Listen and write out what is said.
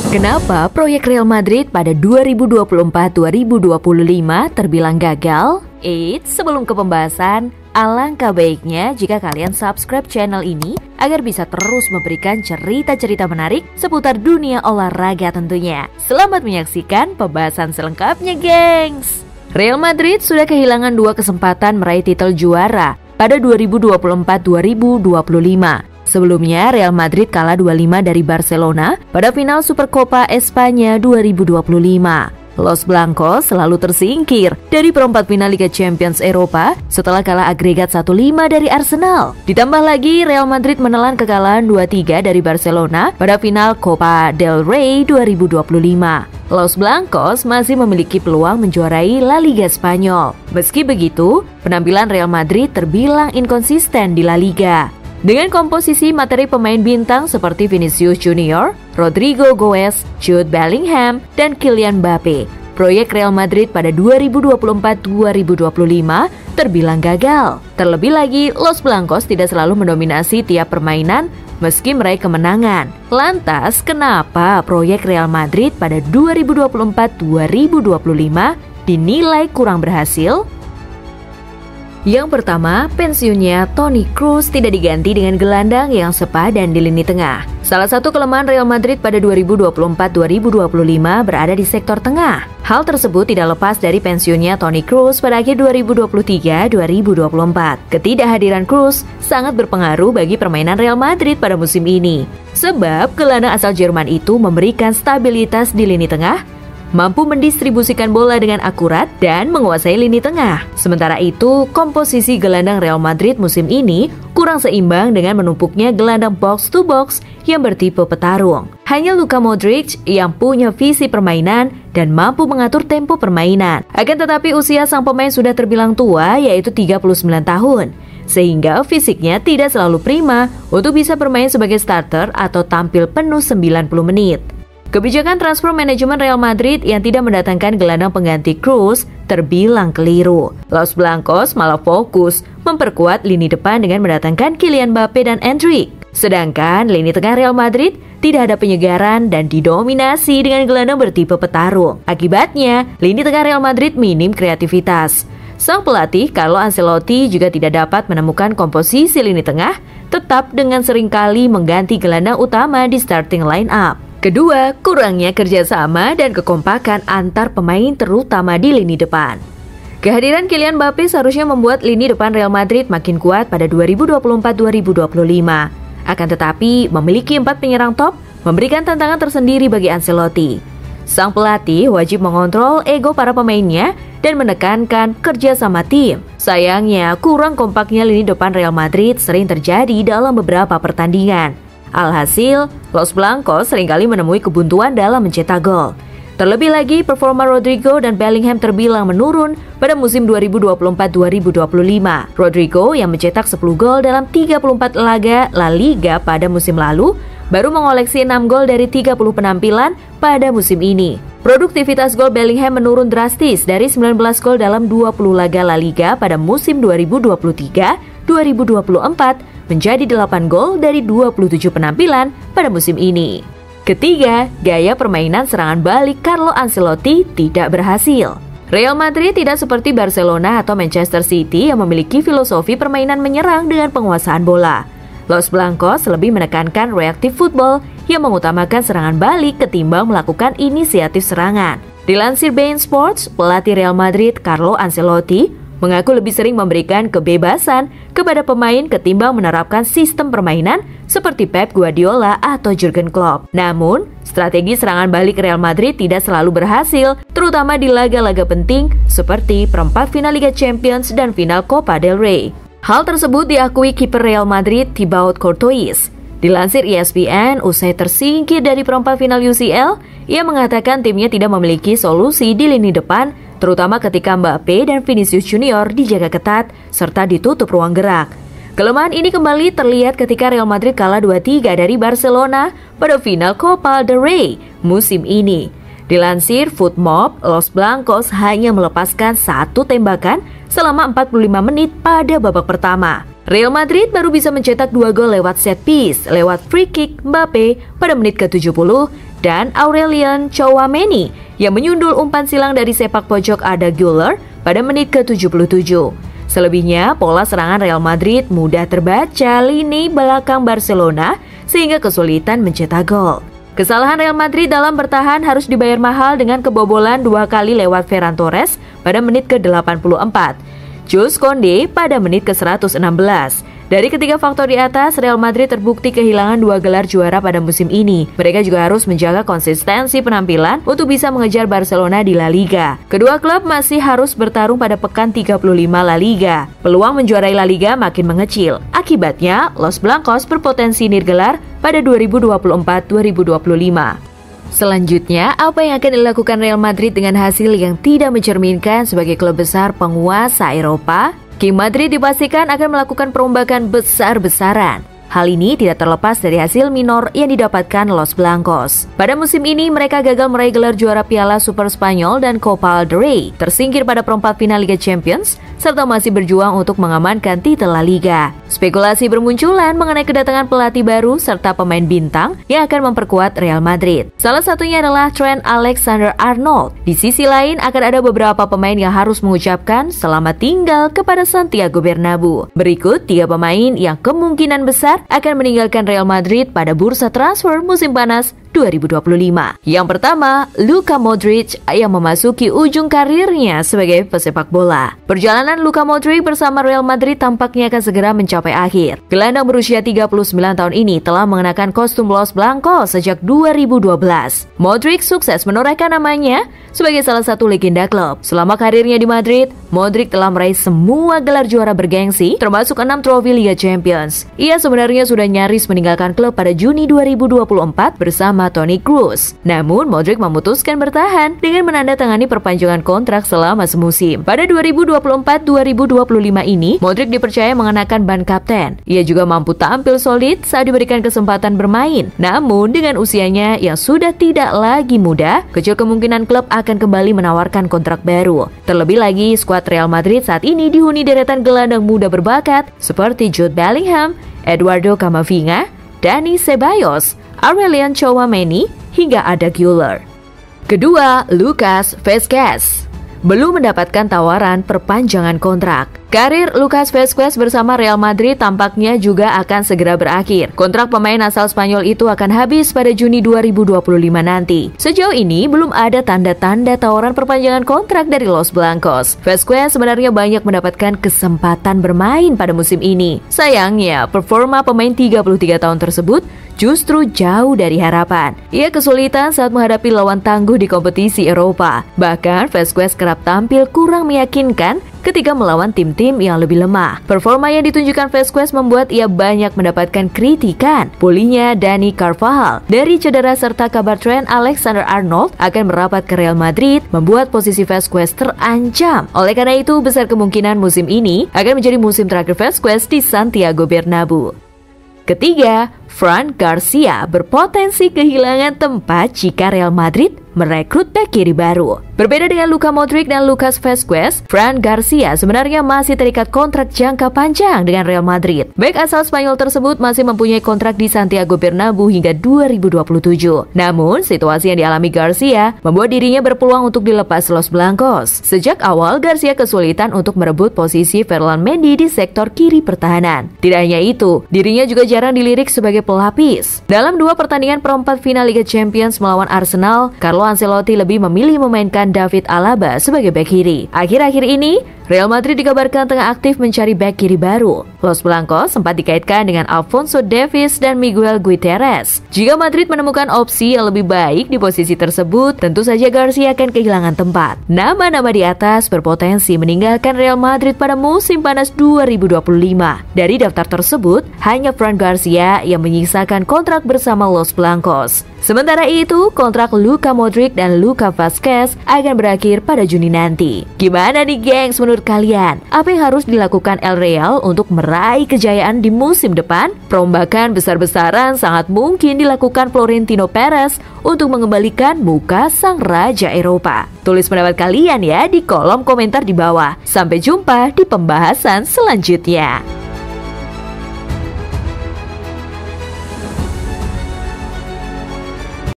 Kenapa proyek Real Madrid pada 2024-2025 terbilang gagal? Sebelum ke pembahasan, alangkah baiknya jika kalian subscribe channel ini agar bisa terus memberikan cerita-cerita menarik seputar dunia olahraga tentunya. Selamat menyaksikan pembahasan selengkapnya, gengs! Real Madrid sudah kehilangan 2 kesempatan meraih titel juara pada 2024-2025. Sebelumnya, Real Madrid kalah 2-5 dari Barcelona pada final Supercopa Espanya 2025. Los Blancos selalu tersingkir dari perempat final Liga Champions Eropa setelah kalah agregat 1-5 dari Arsenal. Ditambah lagi, Real Madrid menelan kekalahan 2-3 dari Barcelona pada final Copa del Rey 2025. Los Blancos masih memiliki peluang menjuarai La Liga Spanyol. Meski begitu, penampilan Real Madrid terbilang inkonsisten di La Liga. Dengan komposisi materi pemain bintang seperti Vinicius Junior, Rodrigo Goes, Jude Bellingham, dan Kylian Mbappe, proyek Real Madrid pada 2024-2025 terbilang gagal. Terlebih lagi, Los Blancos tidak selalu mendominasi tiap permainan meski meraih kemenangan. Lantas, kenapa proyek Real Madrid pada 2024-2025 dinilai kurang berhasil? Yang pertama, pensiunnya Toni Kroos tidak diganti dengan gelandang yang sepadan di lini tengah. Salah satu kelemahan Real Madrid pada 2024-2025 berada di sektor tengah. Hal tersebut tidak lepas dari pensiunnya Toni Kroos pada akhir 2023-2024. Ketidakhadiran Kroos sangat berpengaruh bagi permainan Real Madrid pada musim ini. Sebab gelandang asal Jerman itu memberikan stabilitas di lini tengah, mampu mendistribusikan bola dengan akurat dan menguasai lini tengah. Sementara itu, komposisi gelandang Real Madrid musim ini kurang seimbang dengan menumpuknya gelandang box to box yang bertipe petarung. Hanya Luka Modric yang punya visi permainan dan mampu mengatur tempo permainan. Akan tetapi usia sang pemain sudah terbilang tua, yaitu 39 tahun. Sehingga fisiknya tidak selalu prima untuk bisa bermain sebagai starter atau tampil penuh 90 menit. Kebijakan transfer manajemen Real Madrid yang tidak mendatangkan gelandang pengganti Kroos terbilang keliru. Los Blancos malah fokus memperkuat lini depan dengan mendatangkan Kylian Mbappe dan Endrick. Sedangkan lini tengah Real Madrid tidak ada penyegaran dan didominasi dengan gelandang bertipe petarung. Akibatnya, lini tengah Real Madrid minim kreativitas. Sang pelatih Carlo Ancelotti juga tidak dapat menemukan komposisi lini tengah, tetap dengan seringkali mengganti gelandang utama di starting line up. Kedua, kurangnya kerjasama dan kekompakan antar pemain terutama di lini depan. Kehadiran Kylian Mbappe seharusnya membuat lini depan Real Madrid makin kuat pada 2024-2025. Akan tetapi, memiliki 4 penyerang top memberikan tantangan tersendiri bagi Ancelotti. Sang pelatih wajib mengontrol ego para pemainnya dan menekankan kerjasama tim. Sayangnya, kurang kompaknya lini depan Real Madrid sering terjadi dalam beberapa pertandingan. Alhasil, Los Blancos seringkali menemui kebuntuan dalam mencetak gol. Terlebih lagi, performa Rodrigo dan Bellingham terbilang menurun pada musim 2024-2025. Rodrigo yang mencetak 10 gol dalam 34 laga La Liga pada musim lalu, baru mengoleksi 6 gol dari 30 penampilan pada musim ini. Produktivitas gol Bellingham menurun drastis dari 19 gol dalam 20 laga La Liga pada musim 2023-2024 menjadi 8 gol dari 27 penampilan pada musim ini. Ketiga, gaya permainan serangan balik Carlo Ancelotti tidak berhasil. Real Madrid tidak seperti Barcelona atau Manchester City yang memiliki filosofi permainan menyerang dengan penguasaan bola. Los Blancos lebih menekankan reactive football yang mengutamakan serangan balik ketimbang melakukan inisiatif serangan. Dilansir beIN Sports, pelatih Real Madrid Carlo Ancelotti mengaku lebih sering memberikan kebebasan kepada pemain ketimbang menerapkan sistem permainan seperti Pep Guardiola atau Jurgen Klopp. Namun, strategi serangan balik Real Madrid tidak selalu berhasil, terutama di laga-laga penting seperti perempat final Liga Champions dan final Copa del Rey. Hal tersebut diakui kiper Real Madrid Thibaut Courtois. Dilansir ESPN, usai tersingkir dari perempat final UCL, ia mengatakan timnya tidak memiliki solusi di lini depan, terutama ketika Mbappe dan Vinicius Junior dijaga ketat serta ditutup ruang gerak. Kelemahan ini kembali terlihat ketika Real Madrid kalah 2-3 dari Barcelona pada final Copa del Rey musim ini. Dilansir Footmob, Los Blancos hanya melepaskan 1 tembakan selama 45 menit pada babak pertama. Real Madrid baru bisa mencetak 2 gol lewat set piece, lewat free kick Mbappe pada menit ke-70 dan Aurelien Tchouameni yang menyundul umpan silang dari sepak pojok Arda Güler pada menit ke-77. Selebihnya, pola serangan Real Madrid mudah terbaca lini belakang Barcelona sehingga kesulitan mencetak gol. Kesalahan Real Madrid dalam bertahan harus dibayar mahal dengan kebobolan 2 kali lewat Ferran Torres pada menit ke-84, Jules Koundé pada menit ke-116. Dari ketiga faktor di atas, Real Madrid terbukti kehilangan 2 gelar juara pada musim ini. Mereka juga harus menjaga konsistensi penampilan untuk bisa mengejar Barcelona di La Liga. Kedua klub masih harus bertarung pada pekan 35 La Liga. Peluang menjuarai La Liga makin mengecil. Akibatnya, Los Blancos berpotensi nirgelar pada 2024-2025. Selanjutnya, apa yang akan dilakukan Real Madrid dengan hasil yang tidak mencerminkan sebagai klub besar penguasa Eropa? King Madrid dipastikan akan melakukan perombakan besar-besaran. Hal ini tidak terlepas dari hasil minor yang didapatkan Los Blancos. Pada musim ini, mereka gagal meraih gelar juara Piala Super Spanyol dan Copa del Rey, tersingkir pada perempat final Liga Champions, serta masih berjuang untuk mengamankan titel La Liga. Spekulasi bermunculan mengenai kedatangan pelatih baru serta pemain bintang yang akan memperkuat Real Madrid. Salah satunya adalah Trent Alexander-Arnold. Di sisi lain, akan ada beberapa pemain yang harus mengucapkan selamat tinggal kepada Santiago Bernabeu. Berikut 3 pemain yang kemungkinan besar akan meninggalkan Real Madrid pada bursa transfer musim panas 2025. Yang pertama, Luka Modric yang memasuki ujung karirnya sebagai pesepak bola. Perjalanan Luka Modric bersama Real Madrid tampaknya akan segera mencapai akhir. Gelandang berusia 39 tahun ini telah mengenakan kostum Los Blancos sejak 2012. Modric sukses menorehkan namanya sebagai salah satu legenda klub. Selama karirnya di Madrid, Modric telah meraih semua gelar juara bergengsi, termasuk 6 trofi Liga Champions. Ia sebenarnya sudah nyaris meninggalkan klub pada Juni 2024 bersama Toni Kroos. Namun, Modric memutuskan bertahan dengan menandatangani perpanjangan kontrak selama semusim. Pada 2024-2025 ini, Modric dipercaya mengenakan ban kapten. Ia juga mampu tampil solid saat diberikan kesempatan bermain. Namun, dengan usianya yang sudah tidak lagi muda, kecil kemungkinan klub akan kembali menawarkan kontrak baru. Terlebih lagi, skuad Real Madrid saat ini dihuni deretan gelandang muda berbakat seperti Jude Bellingham, Eduardo Camavinga, Dani Ceballos, Aurelien Tchouameni, hingga Arda Güler. Kedua, Lucas Vázquez belum mendapatkan tawaran perpanjangan kontrak. Karir Lucas Vázquez bersama Real Madrid tampaknya juga akan segera berakhir. Kontrak pemain asal Spanyol itu akan habis pada Juni 2025 nanti. Sejauh ini belum ada tanda-tanda tawaran perpanjangan kontrak dari Los Blancos. Vázquez sebenarnya banyak mendapatkan kesempatan bermain pada musim ini. Sayangnya, performa pemain 33 tahun tersebut justru jauh dari harapan. Ia kesulitan saat menghadapi lawan tangguh di kompetisi Eropa. Bahkan Vázquez kerap tampil kurang meyakinkan ketika melawan tim-tim yang lebih lemah. Performa yang ditunjukkan Vázquez membuat ia banyak mendapatkan kritikan. Pulihnya Dani Carvajal dari cedera serta kabar Trent Alexander-Arnold akan merapat ke Real Madrid membuat posisi Vázquez terancam. Oleh karena itu, besar kemungkinan musim ini akan menjadi musim terakhir Vázquez di Santiago Bernabeu. Ketiga, Fran Garcia berpotensi kehilangan tempat jika Real Madrid merekrut bek kiri baru. Berbeda dengan Luka Modric dan Lucas Vázquez, Fran Garcia sebenarnya masih terikat kontrak jangka panjang dengan Real Madrid. Bek asal Spanyol tersebut masih mempunyai kontrak di Santiago Bernabeu hingga 2027. Namun, situasi yang dialami Garcia membuat dirinya berpeluang untuk dilepas Los Blancos. Sejak awal, Garcia kesulitan untuk merebut posisi Ferland Mendy di sektor kiri pertahanan. Tidak hanya itu, dirinya juga jarang dilirik sebagai pelapis. Dalam 2 pertandingan perempat final Liga Champions melawan Arsenal, Carlo Ancelotti lebih memilih memainkan David Alaba sebagai bek kiri. Akhir-akhir ini, Real Madrid dikabarkan tengah aktif mencari bek kiri baru. Los Blancos sempat dikaitkan dengan Alphonso Davies dan Miguel Gutierrez. Jika Madrid menemukan opsi yang lebih baik di posisi tersebut, tentu saja Garcia akan kehilangan tempat. Nama-nama di atas berpotensi meninggalkan Real Madrid pada musim panas 2025. Dari daftar tersebut, hanya Fran Garcia yang menyisakan kontrak bersama Los Blancos. Sementara itu, kontrak Luka Modric dan Luka Vázquez akan berakhir pada Juni nanti. Gimana nih gengs menurut kalian? Apa yang harus dilakukan El Real untuk meraih kejayaan di musim depan? Perombakan besar-besaran sangat mungkin dilakukan Florentino Perez untuk mengembalikan muka sang raja Eropa. Tulis pendapat kalian ya di kolom komentar di bawah. Sampai jumpa di pembahasan selanjutnya.